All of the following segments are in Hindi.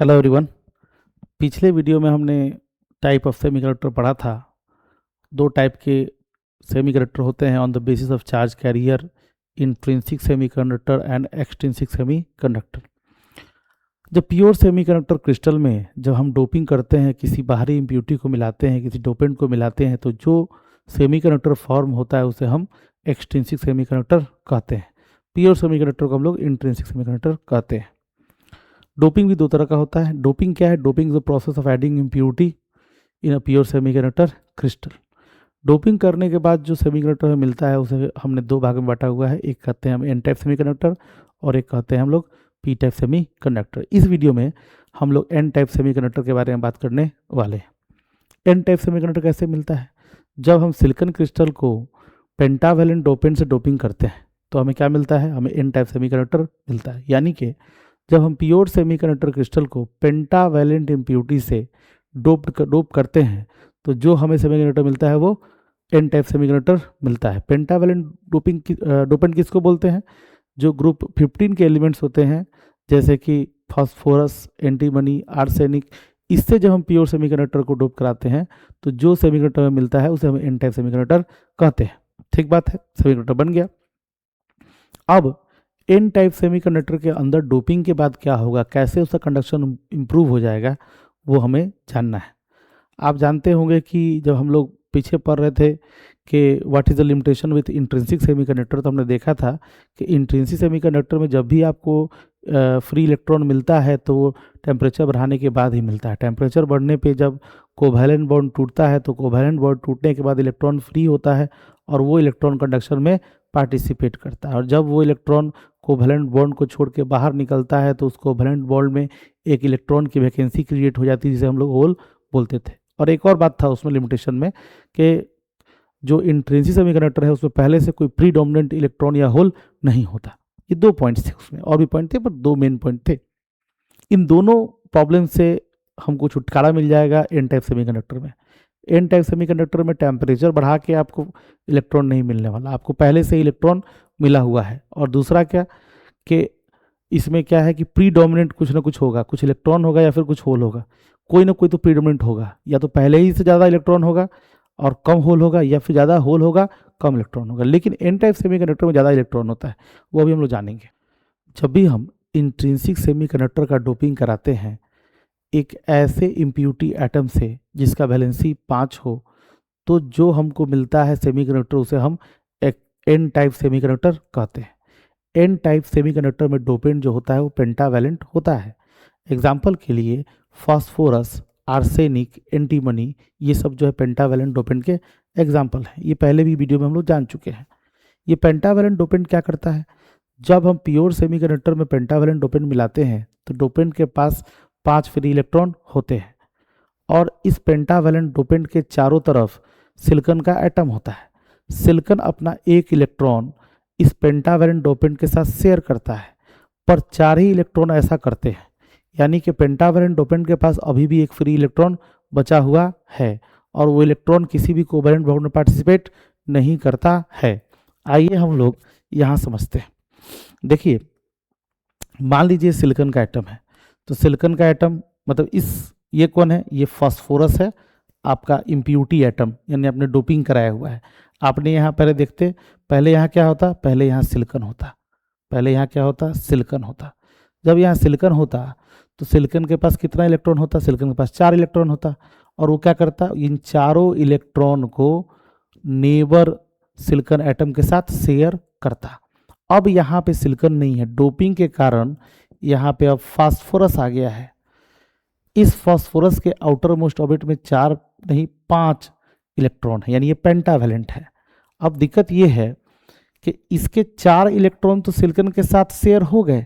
Hello everyone. पिछले वीडियो में हमने टाइप ऑफ सेमीकंडक्टर पढ़ा था। दो टाइप के सेमीकंडक्टर होते हैं on the basis of charge carrier, intrinsic semiconductor and extrinsic semiconductor. जब प्योर सेमीकंडक्टर क्रिस्टल में जब हम डोपिंग करते हैं, किसी बाहरी इम्प्यूरिटी को मिलाते हैं, किसी डोपेंट को मिलाते हैं, तो जो सेमीकंडक्टर फॉर्म होता है उसे हम एक्सट्रिंसिक सेमीकंडक्टर कहते हैं। प्योर सेमीकंडक्टर को हम लोग इंट्रिंसिक सेमीकंडक्टर कहते हैं। डोपिंग भी दो तरह का होता है। डोपिंग क्या है? Doping is the process of adding impurity in a pure semiconductor crystal. Doping करने के बाद जो सेमीकंडक्टर हमें मिलता है उसे हमने दो भाग में बांटा हुआ है। एक कहते हैं हम एन टाइप सेमीकंडक्टर और एक कहते हैं हम लोग पी टाइप सेमीकंडक्टर। इस वीडियो में हम लोग एन टाइप सेमीकंडक्टर के बारे में बात करने वाले हैं। एन टाइप सेमीकंडक्टर कैसे मिलता है? जब हम सिलिकॉन क्रिस्टल को पेंटावैलेंट डोपेंट से डोपिंग करते हैं तो हमें क्या मिलता है? हमें एन टाइप सेमीकंडक्टर मिलता है। यानी कि जब हम प्योर सेमीकंडक्टर क्रिस्टल को पेंटावैलेंट इम्प्योरिटी से डोप करते हैं तो जो हमें सेमीकंडक्टर मिलता है वो एन टाइप सेमीकंडक्टर मिलता है। पेंटावैलेंट डोपेंट किसको बोलते हैं? जो ग्रुप 15 के एलिमेंट्स होते हैं, जैसे कि फास्फोरस, एंटीमनी, आर्सेनिक, इससे जब हम प्योर सेमीकंडक्टर को डोप कराते हैं तो जो सेमीकंडक्टर हमें मिलता है उसे हम एन टाइप सेमीकंडक्टर कहते हैं। ठीक बात है, सेमीकंडक्टर बन गया। अब एन टाइप सेमीकंडक्टर के अंदर डोपिंग के बाद क्या होगा, कैसे उसका कंडक्शन इंप्रूव हो जाएगा, वो हमें जानना है। आप जानते होंगे कि जब हम लोग पीछे पढ़ रहे थे कि what is the limitation with intrinsic semiconductor, तो हमने देखा था कि इंट्रिंसिक सेमीकंडक्टर में जब भी आपको फ्री इलेक्ट्रॉन मिलता है तो वो टेम्परेचर बढ़ाने के बाद ही मिलता है। टेम्परेचर बढ़ने पे जब कोवैलेंट बॉन्ड टूटता है तो कोवैलेंट बॉन्ड टूटने के बाद इलेक्ट्रॉन फ्री होता है और वो इलेक्ट्रॉन कंडक्शन में पार्टिसिपेट करता है। और जब वो इलेक्ट्रॉन कोवैलेंट बॉन्ड को छोड़ के बाहर निकलता है तो उस कोवैलेंट बॉन्ड में एक इलेक्ट्रॉन की वैकेंसी क्रिएट हो जाती है, जिसे हम लोग होल बोलते थे। और एक और बात था उसमें लिमिटेशन में कि जो इंट्रिंसिक सेमीकंडक्टर है उसमें पहले से कोई प्रीडोमिनेंट इलेक्ट्रॉन या होल नहीं होता। ये दो पॉइंट्स थे, उसमें और भी पॉइंट थे पर दो मेन पॉइंट थे। इन दोनों प्रॉब्लम से हमको छुटकारा मिल जाएगा एन टाइप सेमीकंडक्टर में। एन टाइप सेमीकंडक्टर में टेम्परेचर बढ़ा के आपको इलेक्ट्रॉन नहीं मिलने वाला, आपको पहले से इलेक्ट्रॉन मिला हुआ है। और दूसरा क्या कि इसमें क्या है कि प्रीडोमिनेंट कुछ ना कुछ होगा, कुछ इलेक्ट्रॉन होगा या फिर कुछ होल होगा, कोई ना कोई तो प्रीडोमिनेंट होगा। या तो पहले ही से ज़्यादा इलेक्ट्रॉन होगा और कम होल होगा, या फिर ज़्यादा होल होगा कम इलेक्ट्रॉन होगा। लेकिन एन टाइप सेमीकंडक्टर में ज़्यादा इलेक्ट्रॉन होता है, वो अभी हम लोग जानेंगे। जब भी हम इंट्रिंसिक सेमीकंडक्टर का डोपिंग कराते हैं एक ऐसे इम्प्योरिटी एटम से जिसका वैलेंसी 5 हो, तो जो हमको मिलता है सेमीकंडक्टर उसे हम एक एन टाइप सेमीकंडक्टर कहते हैं। एन टाइप सेमीकंडक्टर में डोपेंट जो होता है वो पेंटावैलेंट होता है। एग्जाम्पल के लिए फास्फोरस, आर्सेनिक, एंटीमनी, ये सब जो है पेंटावैलेंट डोपेंट के एग्जाम्पल हैं। ये पहले भी वीडियो में हम लोग जान चुके हैं। ये पेंटावैलेंट डोपेंट क्या करता है? जब हम प्योर सेमीकंडक्टर में पेंटावैलेंट डोपेंट मिलाते हैं तो डोपेंट के पास 5 फ्री इलेक्ट्रॉन होते हैं और इस पेंटावैलेंट डोपेंट के चारों तरफ सिलिकॉन का एटम होता है। सिलिकॉन अपना एक इलेक्ट्रॉन इस पेंटावैलेंट डोपेंट के साथ शेयर करता है, पर 4 ही इलेक्ट्रॉन ऐसा करते हैं। यानी कि पेंटावैलेंट डोपेंट के पास अभी भी एक फ्री इलेक्ट्रॉन बचा हुआ है और वो इलेक्ट्रॉन किसी भी कोवैलेंट बॉन्ड में पार्टिसिपेट नहीं करता है। आइए हम लोग यहाँ समझते हैं। देखिए, मान लीजिए सिलिकॉन का एटम है, तो सिलिकॉन का एटम मतलब ये कौन है? ये फास्फोरस है, आपका इम्प्योरिटी एटम, यानी आपने डोपिंग कराया हुआ है। आपने यहाँ पहले देखते, पहले यहाँ क्या होता? पहले यहाँ सिलिकॉन होता। पहले यहाँ क्या होता? सिलिकॉन होता। जब यहाँ सिलिकॉन होता तो सिलिकॉन के पास कितना इलेक्ट्रॉन होता? सिलिकॉन के पास 4 इलेक्ट्रॉन होता। और वो क्या करता? इन चारों इलेक्ट्रॉन को नेबर सिलिकॉन एटम के साथ शेयर करता। अब यहाँ पे सिलिकॉन नहीं है, डोपिंग के कारण यहाँ पे अब फास्फोरस आ गया है। इस फास्फोरस के आउटर मोस्ट ऑर्बिट में 4 नहीं 5 इलेक्ट्रॉन है, यानी ये पेंटावैलेंट है। अब दिक्कत ये है कि इसके 4 इलेक्ट्रॉन तो सिलिकॉन के साथ शेयर हो गए,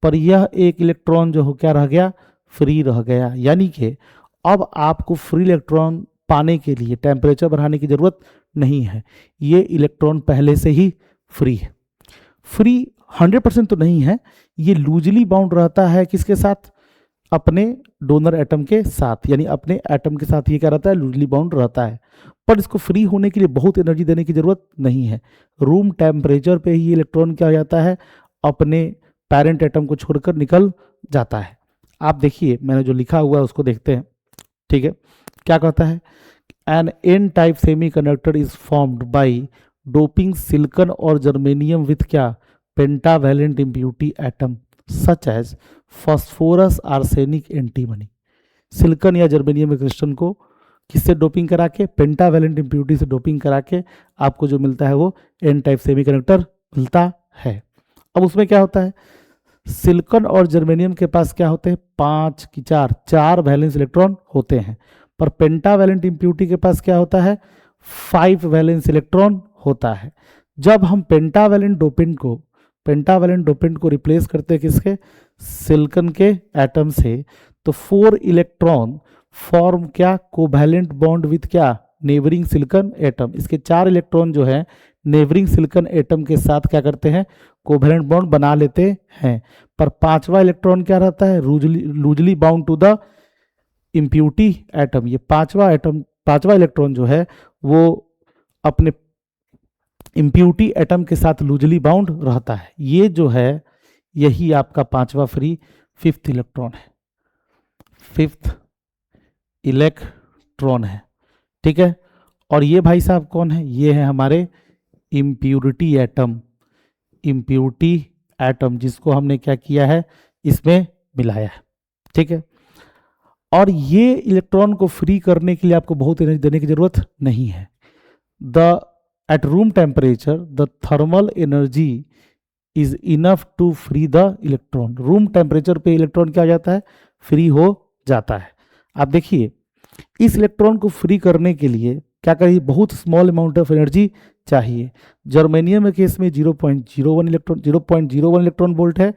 पर यह एक इलेक्ट्रॉन जो हो क्या रह गया? फ्री रह गया। यानी कि अब आपको फ्री इलेक्ट्रॉन पाने के लिए टेम्परेचर बढ़ाने की जरूरत नहीं है, ये इलेक्ट्रॉन पहले से ही फ्री है। फ्री 100% तो नहीं है, ये लूजली बाउंड रहता है किसके साथ? अपने डोनर एटम के साथ, यानी अपने एटम के साथ ये क्या रहता है? लूजली बाउंड रहता है। पर इसको फ्री होने के लिए बहुत एनर्जी देने की जरूरत नहीं है। रूम टेम्परेचर पे ही इलेक्ट्रॉन क्या हो जाता है? अपने पेरेंट एटम को छोड़कर निकल जाता है। आप देखिए मैंने जो लिखा हुआ है उसको देखते हैं, ठीक है। क्या कहता है, N N type semiconductor is formed by doping silicon और जर्मेनियम विथ क्या, pentavalent impurity atom such as phosphorus arsenic antimony. Silicon या जर्मेनियम के क्रिस्टल को किससे डोपिंग करा के, पेंटावैलेंट इम्प्यूरिटी से डोपिंग करा के आपको जो मिलता है वो एन टाइप सेमीकंडक्टर मिलता है। अब उसमें क्या होता है, सिलिकॉन और जर्मेनियम के पास क्या होते हैं, 5 की 4 वैलेंस इलेक्ट्रॉन होते हैं, पर पेंटावैलेंट इम्प्यूरिटी के पास क्या होता है, 5 वैलेंस इलेक्ट्रॉन होता है। जब हम पेंटावैलेंट डोपेंट को रिप्लेस करते हैं किसके, सिलिकॉन के एटम से, तो 4 इलेक्ट्रॉन फॉर्म क्या, कोवैलेंट बॉन्ड विथ क्या, नेबरिंग सिलिकॉन एटम। इसके 4 इलेक्ट्रॉन जो है नेबरिंग सिलिकॉन एटम के साथ क्या करते हैं, कोवैलेंट बॉन्ड बना लेते हैं, पर 5वां इलेक्ट्रॉन क्या रहता है, loosely bound to the impurity atom. ये 5वां इलेक्ट्रॉन जो है वो अपने इम्प्यूरिटी एटम के साथ लूजली बाउंड रहता है। ये जो है यही आपका 5वां फ्री 5th इलेक्ट्रॉन है, 5th इलेक्ट्रॉन है, ठीक है। और ये भाई साहब कौन है, ये है हमारे इम्प्यूरिटी एटम जिसको हमने क्या किया है, इसमें मिलाया है, ठीक है। और ये इलेक्ट्रॉन को फ्री करने के लिए आपको बहुत एनर्जी देने की जरूरत नहीं है। At room temperature the thermal energy is enough to free the electron. Room temperature पे इलेक्ट्रॉन क्या हो जाता है, फ्री हो जाता है। आप देखिए इस इलेक्ट्रॉन को फ्री करने के लिए क्या करिए, बहुत स्मॉल अमाउंट ऑफ एनर्जी चाहिए। जर्मेनियम के केस में 0.01 इलेक्ट्रॉन वोल्ट है,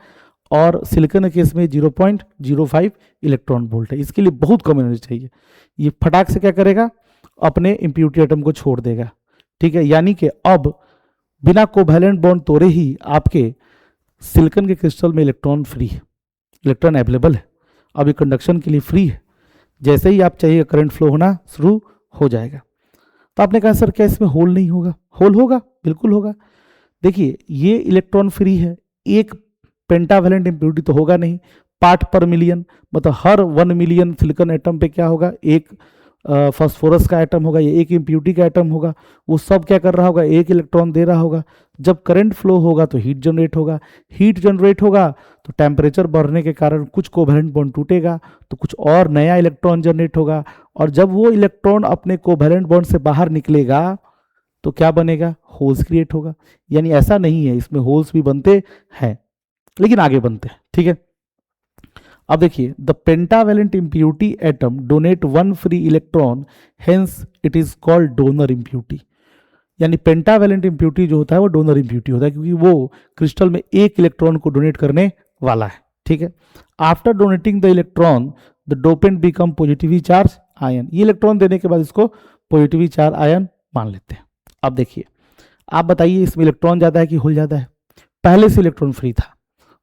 और सिलिकॉन के केस में 0.05 इलेक्ट्रॉन वोल्ट है। इसके लिए बहुत कम एनर्जी चाहिए। ये फटाक से क्या करेगा, अपने इम्प्यूरिटी एटम को छोड़ देगा, ठीक है। यानी कि अब बिना कोवैलेंट बॉन्ड तोड़े ही आपके सिलिकॉन के क्रिस्टल में इलेक्ट्रॉन फ्री है, इलेक्ट्रॉन अवेलेबल है, अब ये कंडक्शन के लिए फ्री है। जैसे ही आप चाहिए करंट फ्लो होना शुरू हो जाएगा। तो आपने कहा सर क्या इसमें होल नहीं होगा, होल होगा, बिल्कुल होगा। देखिए ये इलेक्ट्रॉन फ्री है, एक पेंटावैलेंट इम्प्यूरिटी तो होगा नहीं, पार्ट पर मिलियन, मतलब हर 1 मिलियन सिलिकॉन एटम पे क्या होगा, एक फास्फोरस का एटम होगा, या एक इम्प्यूरिटी का एटम होगा। वो सब क्या कर रहा होगा, एक इलेक्ट्रॉन दे रहा होगा। जब करंट फ्लो होगा तो हीट जनरेट होगा, हीट जनरेट होगा तो टेम्परेचर बढ़ने के कारण कुछ कोवैलेंट बॉन्ड टूटेगा, तो कुछ और नया इलेक्ट्रॉन जनरेट होगा। और जब वो इलेक्ट्रॉन अपने कोवैलेंट बॉन्ड से बाहर निकलेगा तो क्या बनेगा, होल्स क्रिएट होगा। यानी ऐसा नहीं है, इसमें होल्स भी बनते हैं लेकिन आगे बनते हैं, ठीक है। अब देखिए the pentavalent impurity atom donate 1 free electron, hence it is called donor impurity. यानी पेंटावैलेंट इम्प्यूरिटी जो होता है वो डोनर इम्प्यूरिटी होता है, क्योंकि वो क्रिस्टल में एक इलेक्ट्रॉन को डोनेट करने वाला है, ठीक है। After donating the electron the dopant become positively charge ion. ये इलेक्ट्रॉन देने के बाद इसको पॉजिटिवली चार्ज आयन मान लेते हैं। अब देखिए आप बताइए इसमें इलेक्ट्रॉन ज़्यादा है कि होल ज़्यादा है, पहले से इलेक्ट्रॉन फ्री था,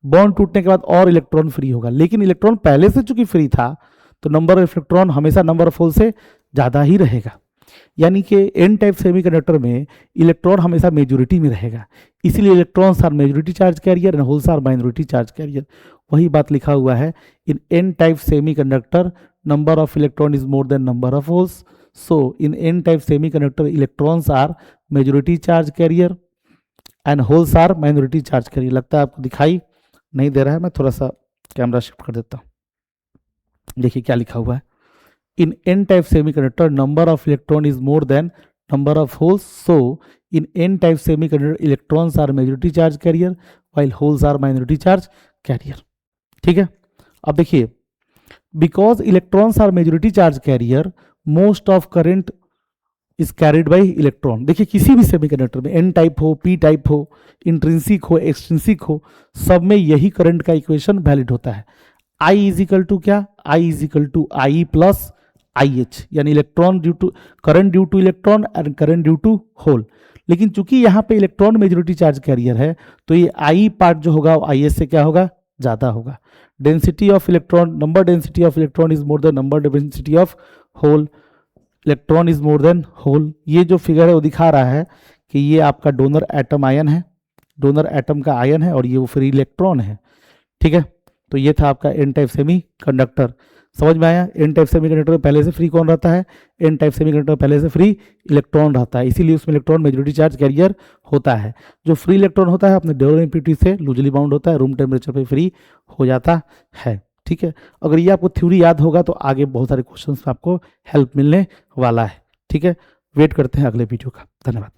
बॉन्ड टूटने के बाद और इलेक्ट्रॉन फ्री होगा, लेकिन इलेक्ट्रॉन पहले से चूंकि फ्री था तो नंबर ऑफ इलेक्ट्रॉन हमेशा नंबर ऑफ होल से ज़्यादा ही रहेगा। यानी कि एन टाइप सेमीकंडक्टर में इलेक्ट्रॉन हमेशा मेजोरिटी में रहेगा, इसीलिए electrons are majority charge carrier and holes are minority charge carrier. वही बात लिखा हुआ है, in N type semiconductor number of electron is more than number of holes, so in N type semiconductor electrons are majority charge carrier and holes are minority charge career. लगता है आपको दिखाई नहीं दे रहा है, मैं थोड़ा सा कैमरा शिफ्ट कर देता हूँ। देखिए क्या लिखा हुआ है, in N type semiconductor number of electron is more than number of holes, so in N type semiconductor electrons are majority charge carrier while holes are minority charge carrier, ठीक है। अब देखिए because electrons are majority charge carrier most of current is carried by electron. देखिए किसी भी सेमीकंडक्टर में एन टाइप हो, पी टाइप हो, इंट्रिंसिक हो, एक्सट्रिंसिक हो, सब में यही करंट का इक्वेशन वैलिड होता है। आई इज इक्वल टू क्या, I is equal to I plus I H, यानी electron due to current due to electron and current due to hole. लेकिन चूंकि यहाँ पे इलेक्ट्रॉन मेजोरिटी चार्ज कैरियर है तो ये आई पार्ट जो होगा आई एच से क्या होगा, ज्यादा होगा। Density of electron, number density of electron is more than number density of hole, electron is more than hole. ये जो फिगर है वो दिखा रहा है कि ये आपका डोनर एटम आयन है, डोनर एटम का आयन है, और ये वो फ्री इलेक्ट्रॉन है, ठीक है। तो ये था आपका एन टाइप सेमी कंडक्टर। समझ में आया? एन टाइप सेमी कंडक्टर में पहले से फ्री कौन रहता है? एन टाइप सेमी कंडक्टर में पहले से फ्री इलेक्ट्रॉन रहता है, इसीलिए उसमें इलेक्ट्रॉन मेजॉरिटी चार्ज कैरियर होता है। जो फ्री इलेक्ट्रॉन होता है अपने डेरिवेटिव से लूजली बाउंड होता है, रूम टेम्परेचर पे फ्री हो जाता है। ठीक है, अगर ये आपको थ्योरी याद होगा तो आगे बहुत सारे क्वेश्चंस में आपको हेल्प मिलने वाला है। ठीक है, वेट करते हैं अगले वीडियो का। धन्यवाद।